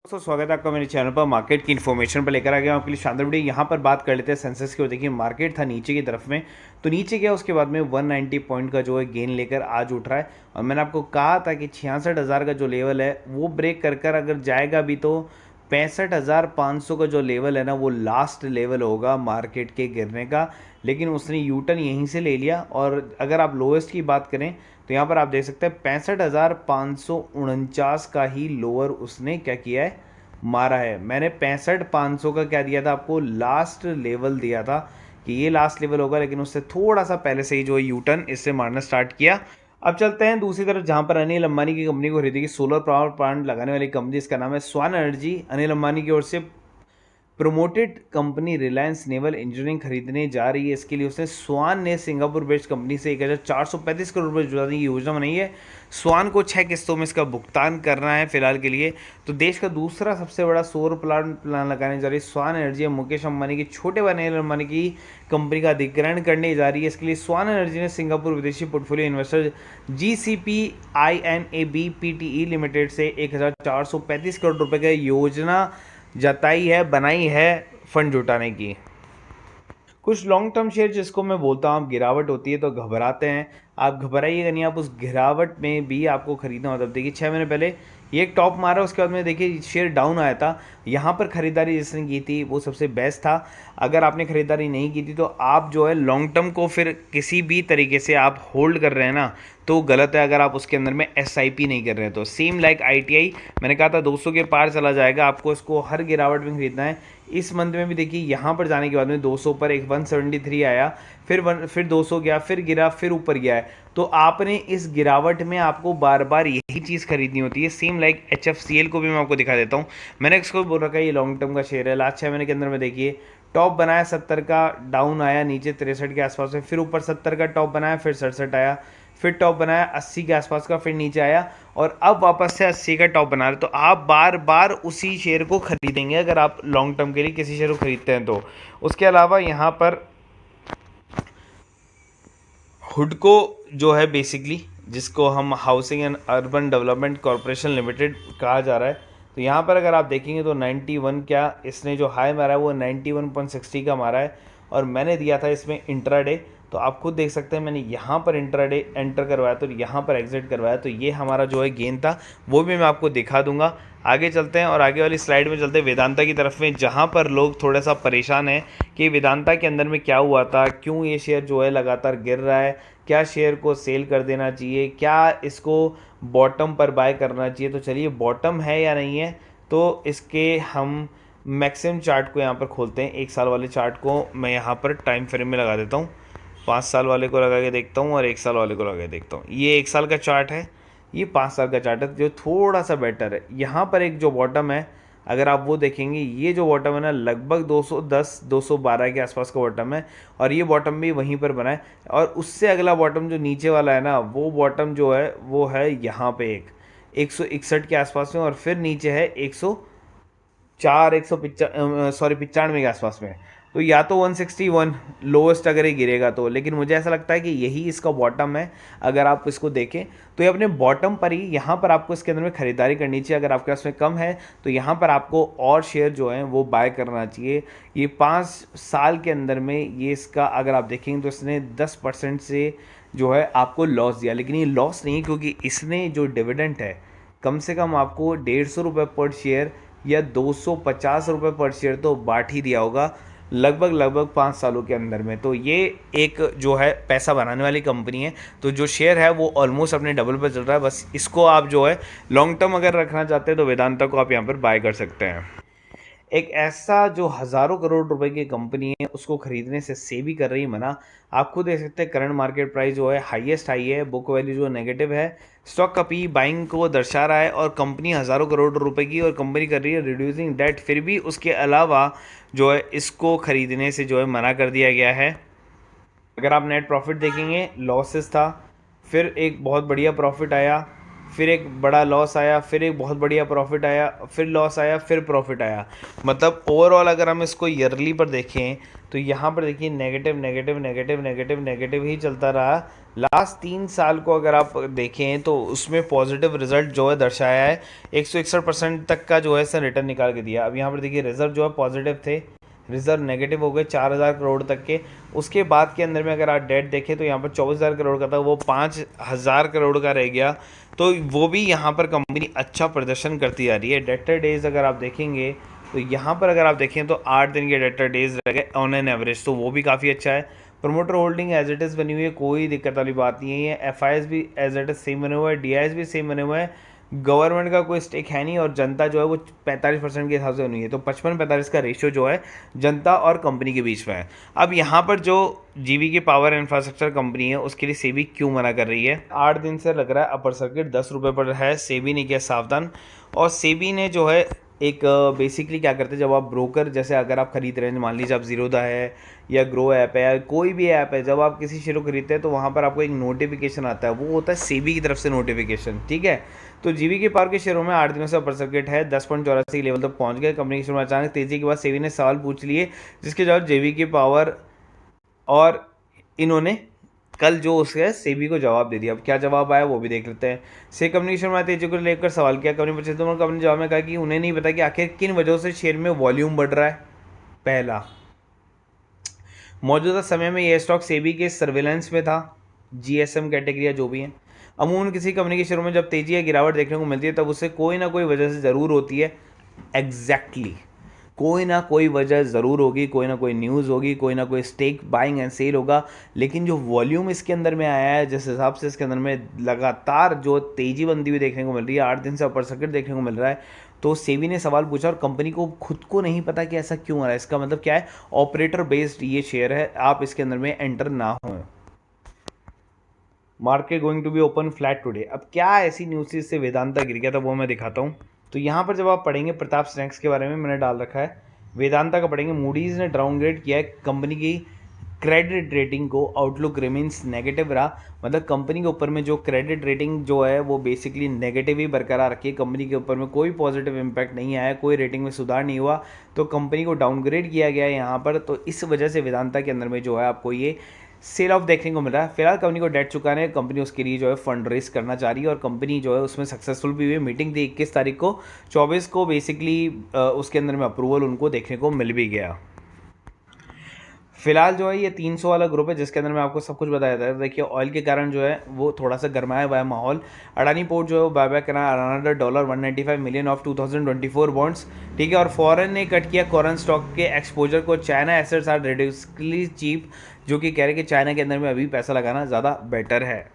दोस्तों स्वागत है आपका मेरे चैनल पर। मार्केट की इन्फॉर्मेशन पर लेकर आ गया हूं आपके लिए शानदार वीडियो। यहाँ पर बात कर लेते हैं सेंसेक्स की। देखिए मार्केट था नीचे की तरफ में, तो नीचे गया, उसके बाद में 190 पॉइंट का जो है गेन लेकर आज उठ रहा है। और मैंने आपको कहा था कि 66,000 का जो लेवल है वो ब्रेक कर अगर जाएगा भी तो 65,500 का जो लेवल है ना वो लास्ट लेवल होगा मार्केट के गिरने का। लेकिन उसने यूटर्न यहीं से ले लिया। और अगर आप लोएस्ट की बात करें तो यहाँ पर आप देख सकते हैं 65,549 का ही लोअर उसने क्या किया है, मारा है। मैंने 65,500 का क्या दिया था आपको, लास्ट लेवल दिया था कि ये लास्ट लेवल होगा, लेकिन उससे थोड़ा सा पहले से ही जो है यूटर्न इससे मारना स्टार्ट किया। अब चलते हैं दूसरी तरफ, जहां पर अनिल अंबानी की कंपनी को खरीदेगी सोलर पावर प्लांट लगाने वाली कंपनी, इसका नाम है स्वान एनर्जी। अनिल अंबानी की ओर से promoted company Reliance naval engineering खरीदने जा रही है। इसके लिए उसने स्वान ने सिंगापुर बेस्ड कंपनी से 1,435 करोड़ रुपये जुटाने की योजना बनाई है। स्वान को 6 किस्तों में इसका भुगतान करना है फिलहाल के लिए। तो देश का दूसरा सबसे बड़ा सौर प्लान लगाने जा रही है स्वान एनर्जी। मुकेश अंबानी की छोटे भाई अनिल अंबानी की कंपनी का अधिग्रहण करने जा रही है। इसके लिए स्वान एनर्जी ने सिंगापुर विदेशी portfolio investor GCPINAB PTE limited से 1,435 करोड़ रुपये की योजना जताई है, बनाई है फंड जुटाने की। कुछ लॉन्ग टर्म शेयर जिसको मैं बोलता हूँ, आप गिरावट होती है तो घबराते हैं। आप घबराइएगा नहीं, आप उस गिरावट में भी आपको खरीदना होता है। देखिए 6 महीने पहले ये एक टॉप मारा, उसके बाद में देखिए शेयर डाउन आया था। यहाँ पर खरीदारी जिसने की थी वो सबसे बेस्ट था। अगर आपने खरीदारी नहीं की थी तो आप जो है लॉन्ग टर्म को फिर किसी भी तरीके से आप होल्ड कर रहे हैं ना, तो गलत है। अगर आप उसके अंदर में SIP नहीं कर रहे हैं तो सेम लाइक ITI, मैंने कहा था 200 के पार चला जाएगा, आपको इसको हर गिरावट में खरीदना है। इस मंथ में भी देखिए यहाँ पर जाने के बाद में 200 पर एक 173 आया, फिर 200 गया, फिर गिरा, फिर ऊपर गया है। तो आपने इस गिरावट में आपको बार बार यही चीज़ खरीदनी होती है। सेम लाइक HFCL को भी मैं आपको दिखा देता हूँ। मैंने इसको बोल रखा है ये लॉन्ग टर्म का शेयर है। लास्ट 6 महीने के अंदर में देखिए टॉप बनाया 70 का, डाउन आया नीचे 63 के आसपास में, फिर ऊपर 70 का टॉप बनाया, फिर 67 आया, फिर टॉप बनाया 80 के आसपास का, फिर नीचे आया और अब वापस से 80 का टॉप बना रहे। तो आप बार बार उसी शेयर को खरीदेंगे अगर आप लॉन्ग टर्म के लिए किसी शेयर को खरीदते हैं तो। उसके अलावा यहाँ पर हुडको जो है बेसिकली, जिसको हम housing and urban development corporation limited कहा जा रहा है, तो यहाँ पर अगर आप देखेंगे तो 91 क्या इसने जो हाई मारा है वो 91.60 का मारा है। और मैंने दिया था इसमें इंट्राडे, तो आप खुद देख सकते हैं मैंने यहाँ पर इंट्राडे एंटर करवाया तो यहाँ पर एग्जिट करवाया, तो ये हमारा जो है गेन था वो भी मैं आपको दिखा दूंगा। आगे चलते हैं और आगे वाली स्लाइड में चलते हैं वेदांता की तरफ में, जहाँ पर लोग थोड़ा सा परेशान हैं कि वेदांता के अंदर में क्या हुआ था, क्यों ये शेयर जो है लगातार गिर रहा है, क्या शेयर को सेल कर देना चाहिए, क्या इसको बॉटम पर बाय करना चाहिए। तो चलिए बॉटम है या नहीं है, तो इसके हम मैक्सिमम चार्ट को यहाँ पर खोलते हैं। 1 साल वाले चार्ट को मैं यहाँ पर टाइम फ्रेम में लगा देता हूँ, 5 साल वाले को लगा के देखता हूँ और 1 साल वाले को लगा के देखता हूँ। ये 1 साल का चार्ट है, ये 5 साल का चार्ट है जो थोड़ा सा बेटर है। यहाँ पर एक जो बॉटम है अगर आप वो देखेंगे, ये जो बॉटम है ना लगभग 210 212 के आसपास का बॉटम है, और ये बॉटम भी वहीं पर बना है। और उससे अगला बॉटम जो नीचे वाला है ना, वो बॉटम जो है वो है यहाँ पे एक 161 के आसपास में, और फिर नीचे है 104 95 के आसपास में। तो या तो 161 लोएस्ट अगर ये गिरेगा तो, लेकिन मुझे ऐसा लगता है कि यही इसका बॉटम है। अगर आप इसको देखें तो ये अपने बॉटम पर ही, यहाँ पर आपको इसके अंदर में खरीदारी करनी चाहिए। अगर आपके पास में कम है तो यहाँ पर आपको और शेयर जो हैं वो बाय करना चाहिए। ये 5 साल के अंदर में ये इसका अगर आप देखेंगे तो इसने 10% से जो है आपको लॉस दिया, लेकिन ये लॉस नहीं, क्योंकि इसने जो डिविडेंड है कम से कम आपको 150 रुपये पर शेयर या 250 रुपये पर शेयर तो बांट ही दिया होगा लगभग 5 सालों के अंदर में। तो ये एक जो है पैसा बनाने वाली कंपनी है। तो जो शेयर है वो ऑलमोस्ट अपने डबल पर चल रहा है। बस इसको आप जो है लॉन्ग टर्म अगर रखना चाहते हैं तो वेदांता को आप यहाँ पर बाय कर सकते हैं। एक ऐसा जो हज़ारों करोड़ रुपए की कंपनी है उसको खरीदने से सेबी कर रही है मना। आप खुद देख सकते हैं करंट मार्केट प्राइस जो है हाईएस्ट हाई है, बुक वैल्यू जो नेगेटिव है, स्टॉक का पी बाइंग को दर्शा रहा है, और कंपनी हज़ारों करोड़ रुपए की और कंपनी कर रही है रिड्यूसिंग डेट, फिर भी उसके अलावा जो है इसको खरीदने से जो है मना कर दिया गया है। अगर आप नेट प्रॉफिट देखेंगे लॉसेस था, फिर एक बहुत बढ़िया प्रॉफिट आया, फिर एक बड़ा लॉस आया, फिर एक बहुत बढ़िया प्रॉफिट आया, फिर लॉस आया, फिर प्रॉफिट आया। मतलब ओवरऑल अगर हम इसको ईयरली पर देखें तो यहाँ पर देखिए negative negative negative negative negative ही चलता रहा लास्ट 3 साल को अगर आप देखें तो उसमें पॉजिटिव रिजल्ट जो है दर्शाया है, 161% तक का जो है इसने रिटर्न निकाल के दिया। अब यहाँ पर देखिए रिजर्व जो है पॉजिटिव थे, रिजर्व नेगेटिव हो गए 4000 करोड़ तक के। उसके बाद के अंदर में अगर आप डेट देखें तो यहाँ पर 24,000 करोड़ का था, वो 5,000 करोड़ का रह गया। तो वो भी यहाँ पर कंपनी अच्छा प्रदर्शन करती जा रही है। डेटर डेज अगर आप देखेंगे तो यहाँ पर अगर आप देखें तो 8 दिन के डेटर डेज रह गए ऑन एन एवरेज, तो वो भी काफ़ी अच्छा है। Promoter holding as it is बनी हुई है, कोई दिक्कत वाली बात नहीं है। एफ भी एज इट इज़ सेम बने हुए हैं, डी भी सेम बने हुए हैं। गवर्नमेंट का कोई स्टेक है नहीं और जनता जो है वो 45% के हिसाब से बनी है, तो 55-45 का रेशियो जो है जनता और कंपनी के बीच में है। अब यहाँ पर जो जीवी की पावर इंफ्रास्ट्रक्चर कंपनी है उसके लिए सेबी क्यों मना कर रही है? 8 दिन से लग रहा है अपर सर्किट 10 रुपये पर है, सेबी ने किया सावधान। और सेबी ने जो है एक बेसिकली क्या करते हैं, जब आप ब्रोकर जैसे अगर आप खरीद रहे हैं, मान लीजिए आप जीरोधा है या ग्रो ऐप है या कोई भी ऐप है, जब आप किसी शेयर को खरीदते हैं तो वहाँ पर आपको एक नोटिफिकेशन आता है, वो होता है सेबी की तरफ से नोटिफिकेशन, ठीक है। तो जीवी के पावर के शेयरों में 8 दिनों से अपर सर्किट है, 10.84 लेवल तक पहुँच गए। कंपनी के शेयर में अचानक तेजी के बाद सेबी ने सवाल पूछ लिए, जिसके जवाब जीवी की पावर और इन्होंने कल जो उसके सेबी को जवाब दे दिया। अब क्या जवाब आया वो भी देख लेते हैं। से कंपनी के शेयर में तेजी को लेकर सवाल किया कंपनी पर, कंपनी जवाब में कहा कि उन्हें नहीं पता कि आखिर किन वजहों से शेयर में वॉल्यूम बढ़ रहा है। पहला, मौजूदा समय में यह स्टॉक सेबी के सर्विलेंस में था, जीएसएम कैटेगरी या जो भी है। अमूमन किसी कंपनी के शेयरों में जब तेजी या गिरावट देखने को मिलती है तब उससे कोई ना कोई वजह से ज़रूर होती है। एग्जैक्टली कोई ना कोई वजह ज़रूर होगी, कोई ना कोई न्यूज़ होगी, कोई ना कोई स्टेक बाइंग एंड सेल होगा। लेकिन जो वॉल्यूम इसके अंदर में आया है, जिस हिसाब से इसके अंदर में लगातार जो तेज़ी बनती हुई देखने को मिल रही है, 8 दिन से अपर सर्किट देखने को मिल रहा है, तो सेबी ने सवाल पूछा और कंपनी को खुद को नहीं पता कि ऐसा क्यों हो रहा है। इसका मतलब क्या है, ऑपरेटर बेस्ड ये शेयर है, आप इसके अंदर में एंटर ना हो। Market going to be open flat today. अब क्या ऐसी न्यूज़ से वेदांता गिर गया था वो मैं दिखाता हूँ। तो यहाँ पर जब आप पढ़ेंगे प्रताप स्नैक्स के बारे में मैंने डाल रखा है, वेदांता का पढ़ेंगे। मूडीज़ ने डाउनग्रेड किया है कंपनी की क्रेडिट रेटिंग को, आउटलुक रिमेन्स नेगेटिव रहा। मतलब कंपनी के ऊपर में जो क्रेडिट रेटिंग जो है वो बेसिकली नेगेटिव ही बरकरार रखी है, कंपनी के ऊपर में कोई पॉजिटिव इम्पैक्ट नहीं आया, कोई रेटिंग में सुधार नहीं हुआ, तो कंपनी को डाउनग्रेड किया गया है यहाँ पर। तो इस वजह से वेदांता के अंदर में जो है आपको ये सेल ऑफ देखने को मिल रहा है। फिलहाल कंपनी को डेट चुकाने है, कंपनी उसके लिए जो है फंड रेज करना चाह रही है और कंपनी जो है उसमें सक्सेसफुल भी हुई। मीटिंग थी 21 तारीख को, 24 को बेसिकली उसके अंदर में अप्रूवल उनको देखने को मिल भी गया। फिलहाल जो है ये 300 वाला ग्रुप है जिसके अंदर मैं आपको सब कुछ बताया था। देखिए ऑयल के कारण जो है वो थोड़ा सा गर्माया हुआ है माहौल। अडानी पोर्ट जो है वो बायबैक करा अराउंड $195 मिलियन ऑफ 2024 बॉन्ड्स, ठीक है। और फॉरेन ने कट किया कॉरन स्टॉक के एक्सपोजर को। चाइना एसेट्स आर रिड्यूसली चीप, जो कि कह रहे कि चाइना के अंदर में अभी पैसा लगाना ज़्यादा बेटर है।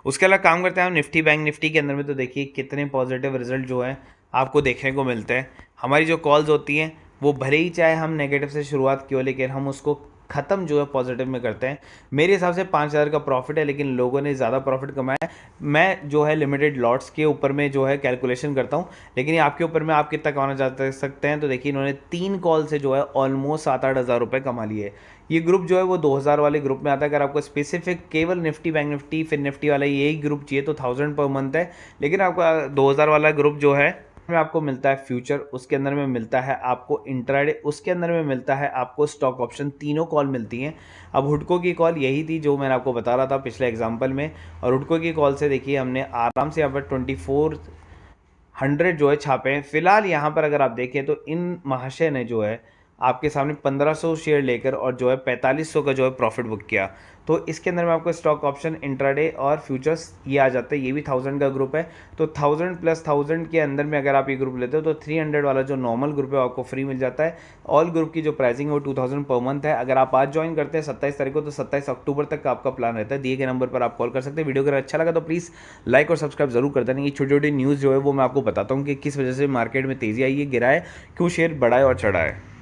उसके अलावा काम करते हैं हम निफ्टी बैंक निफ्टी के अंदर में, तो देखिए कितने पॉजिटिव रिजल्ट जो है आपको देखने को मिलते हैं। हमारी जो कॉल्स होती हैं वो भले ही चाहे हम नेगेटिव से शुरुआत की हो, लेकिन हम उसको ख़त्म जो है पॉजिटिव में करते हैं। मेरे हिसाब से 5,000 का प्रॉफिट है, लेकिन लोगों ने ज़्यादा प्रॉफिट कमाया है। मैं जो है लिमिटेड लॉट्स के ऊपर में जो है कैलकुलेशन करता हूँ, लेकिन ये आपके ऊपर में आप कितना कमाना चाहते सकते हैं। तो देखिए इन्होंने 3 कॉल से जो है ऑलमोस्ट 7-8 हज़ार रुपये कमा लिए। ये ग्रुप जो है वो 2000 वाले ग्रुप में आता है। अगर आपको स्पेसिफिक केवल निफ्टी बैंक निफ्टी फिर निफ्टी वाला यही ग्रुप चाहिए तो 1000 पर मंथ है, लेकिन आपका 2000 वाला ग्रुप जो है में आपको मिलता है फ्यूचर, उसके अंदर में मिलता है आपको इंट्राडे, उसके अंदर में मिलता है आपको स्टॉक ऑप्शन, तीनों कॉल मिलती हैं। अब हुडको की कॉल यही थी जो मैंने आपको बता रहा था पिछले एग्जांपल में, और हुडको की कॉल से देखिए हमने आराम से यहाँ पर 2400 जो है छापे हैं। फिलहाल यहाँ पर अगर आप देखें तो इन महाशय ने जो है आपके सामने 1500 शेयर लेकर और जो है 4500 का जो है प्रॉफिट बुक किया। तो इसके अंदर में आपको स्टॉक ऑप्शन, इंट्राडे और फ्यूचर्स ये आ जाते हैं। ये भी 1000 का ग्रुप है, तो 1000 + 1000 के अंदर में अगर आप ये ग्रुप लेते हो तो 300 वाला जो नॉर्मल ग्रुप है आपको फ्री मिल जाता है। ऑल ग्रुप की जो प्राइसिंग है वो 2000 पर मंथ है। अगर आप आज ज्वाइन करते हैं 27 तारीख को, तो 27 अक्टूबर तक का आपका प्लान रहता है। दिए गए नंबर पर आप कॉल कर सकते हैं। वीडियो अगर अच्छा लगा तो प्लीज़ लाइक और सब्सक्राइब जरूर कर देना। ये छोटी छोटी न्यूज़ जो है वो मैं आपको बताता हूँ कि किस वजह से मार्केट में तेज़ी आई है, गिरा है, क्यों शेयर बढ़ा है और चढ़ा है।